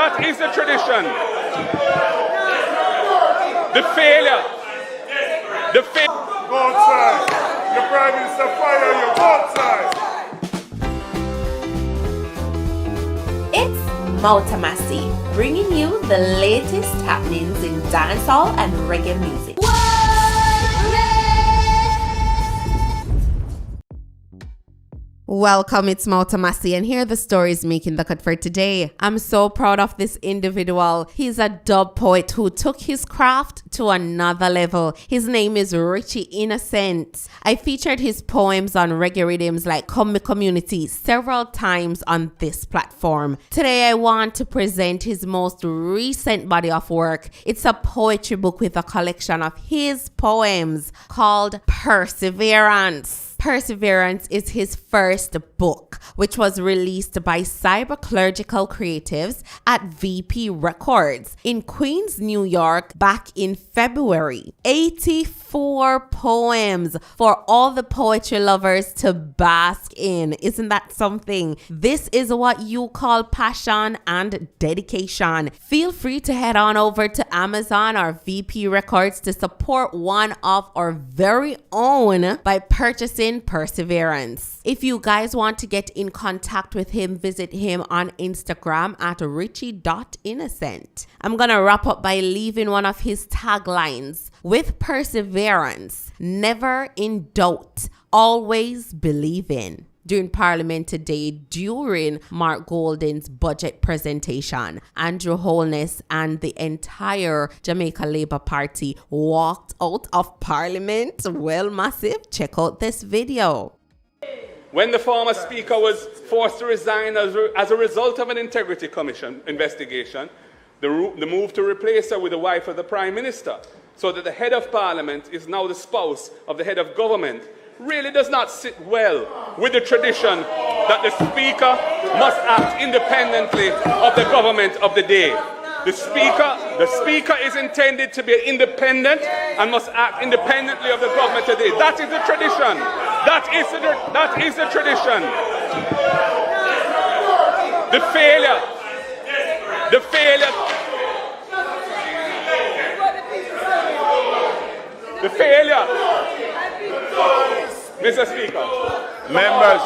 That is the tradition. The failure. Go outside. The Prime Minister fire you. Go outside. It's Mouta Massi, bringing you the latest happenings in dancehall and reggae music. Welcome, it's Mouta Massi, and here are the stories making the cut for today. I'm so proud of this individual. He's a dub poet who took his craft to another level. His name is Richie Innocent. I featured his poems on reggae rhythms like Come Me Community several times on this platform. Today I want to present his most recent body of work. It's a poetry book with a collection of his poems called Perseverance. Perseverance is his first book, which was released by Cyberclerical Creatives at VP Records in Queens, New York back in February. 84 poems for all the poetry lovers to bask in. Isn't that something? This is what you call passion and dedication. Feel free to head on over to Amazon or VP Records to support one of our very own by purchasing Perseverance. If you guys want to get in contact with him, visit him on Instagram at richie.innocent. I'm gonna wrap up by leaving one of his taglines. With perseverance, never in doubt, always believe in. During Parliament today, during Mark Golden's budget presentation, Andrew Holness and the entire Jamaica Labour Party walked out of Parliament. Well, massive. Check out this video. When the former speaker was forced to resign as a result of an Integrity Commission investigation, the move to replace her with the wife of the Prime Minister, so that the head of Parliament is now the spouse of the head of government, really does not sit well with the tradition that the Speaker must act independently of the government of the day. The Speaker is intended to be independent and must act independently of the government of the day. That is the tradition. That is the tradition. The failure. Mr. Speaker. Members.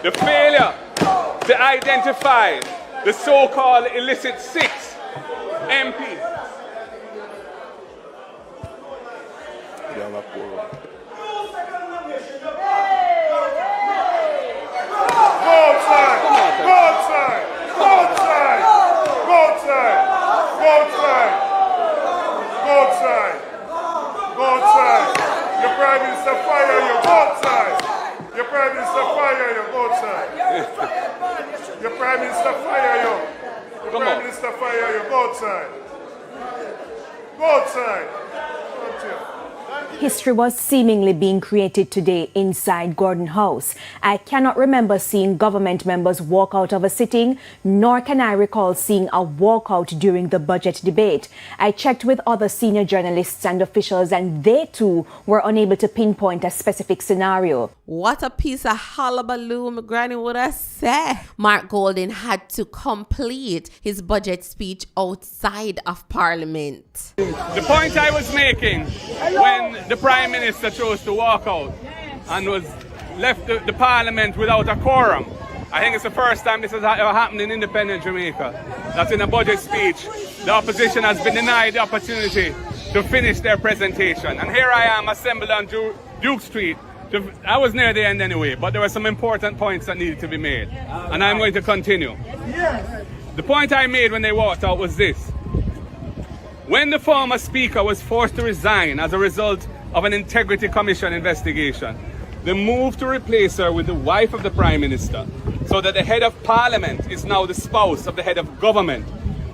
The failure to identify the so-called illicit 6 MPs. Go outside. Your Prime Minister fire you. Go outside. Your Prime Minister fire you. Go outside. Your Prime Minister fire you. Your Prime Minister fire you. Go outside. Go outside. History was seemingly being created today inside Gordon House. I cannot remember seeing government members walk out of a sitting, nor can I recall seeing a walkout during the budget debate. I checked with other senior journalists and officials, and they too were unable to pinpoint a specific scenario. What a piece of hullabaloo, my granny would have said. Mark Golden had to complete his budget speech outside of Parliament. The point I was making when the Prime Minister chose to walk out and was left the Parliament without a quorum. I think it's the first time this has ever happened in independent Jamaica. That in a budget speech, the opposition has been denied the opportunity to finish their presentation. And here I am assembled on Duke Street. I was near the end anyway, but there were some important points that needed to be made. And I'm going to continue. The point I made when they walked out was this. When the former speaker was forced to resign as a result of an Integrity Commission investigation, the move to replace her with the wife of the Prime Minister, so that the head of Parliament is now the spouse of the head of government,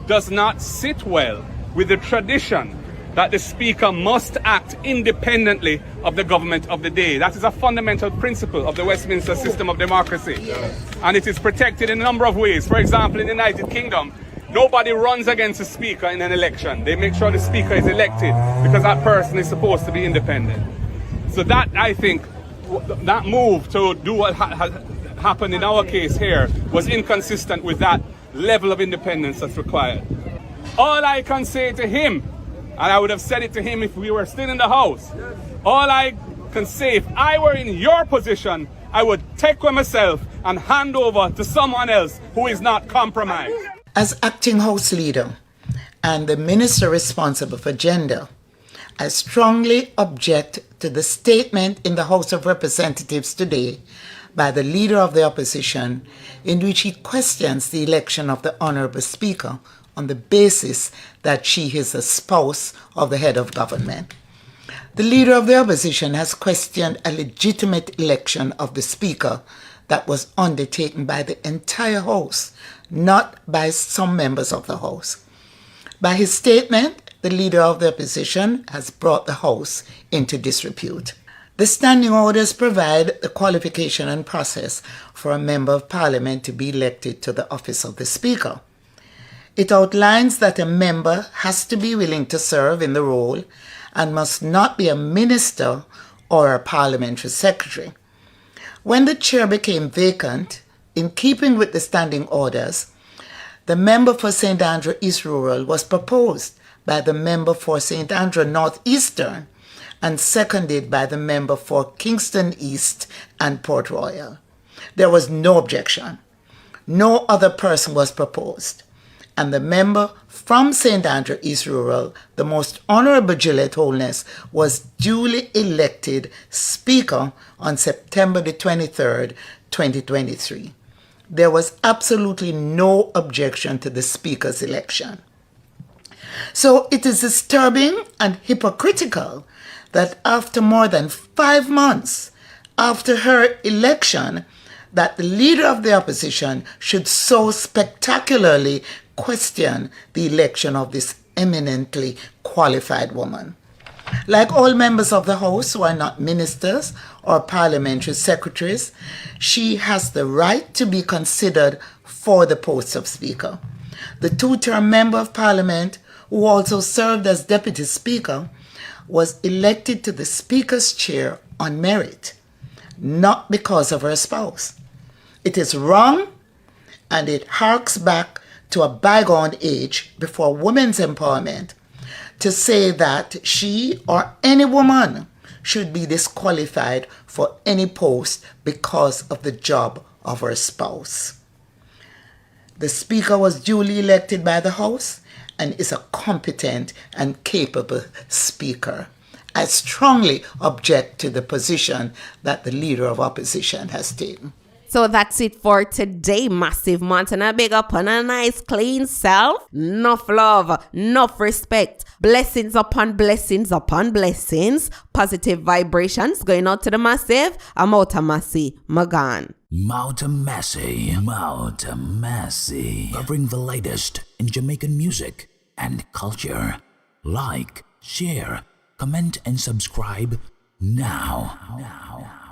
does not sit well with the tradition that the Speaker must act independently of the government of the day. That is a fundamental principle of the Westminster system of democracy. And it is protected in a number of ways. For example, in the United Kingdom, nobody runs against the Speaker in an election. They make sure the Speaker is elected because that person is supposed to be independent. So that, I think, that move to do what happened in our case here was inconsistent with that level of independence that's required. All I can say to him, and I would have said it to him if we were still in the House, all I can say, if I were in your position, I would take with myself and hand over to someone else who is not compromised. As acting House leader and the minister responsible for gender, I strongly object to the statement in the House of Representatives today by the leader of the opposition in which he questions the election of the Honourable Speaker on the basis that she is a spouse of the head of government. The leader of the opposition has questioned a legitimate election of the Speaker that was undertaken by the entire House, not by some members of the House. By his statement, the leader of the opposition has brought the House into disrepute. The standing orders provide the qualification and process for a member of Parliament to be elected to the office of the Speaker. It outlines that a member has to be willing to serve in the role and must not be a minister or a parliamentary secretary. When the chair became vacant, in keeping with the standing orders, the member for St. Andrew East Rural was proposed by the member for St. Andrew North Eastern and seconded by the member for Kingston East and Port Royal. There was no objection. No other person was proposed. And the member from St. Andrew East Rural, the Most Honourable Gillette Holness, was duly elected Speaker on September the 23rd, 2023. There was absolutely no objection to the Speaker's election. So it is disturbing and hypocritical that after more than 5 months after her election, that the leader of the opposition should so spectacularly question the election of this eminently qualified woman. Like all members of the House who are not ministers or parliamentary secretaries, she has the right to be considered for the post of Speaker. The two-term member of Parliament, who also served as Deputy Speaker, was elected to the Speaker's chair on merit, not because of her spouse. It is wrong, and it harks back to a bygone age before women's empowerment to say that she or any woman should be disqualified for any post because of the job of her spouse. The Speaker was duly elected by the House and is a competent and capable Speaker. I strongly object to the position that the Leader of Opposition has taken. So that's it for today, Massive Montana. Big up on a nice clean self. Enough love, enough respect. Blessings upon blessings upon blessings. Positive vibrations going out to the Massive. I'm Mouta Massi, Magan. Mouta Massi, Mouta Massi. Covering the latest in Jamaican music and culture. Like, share, comment and subscribe now.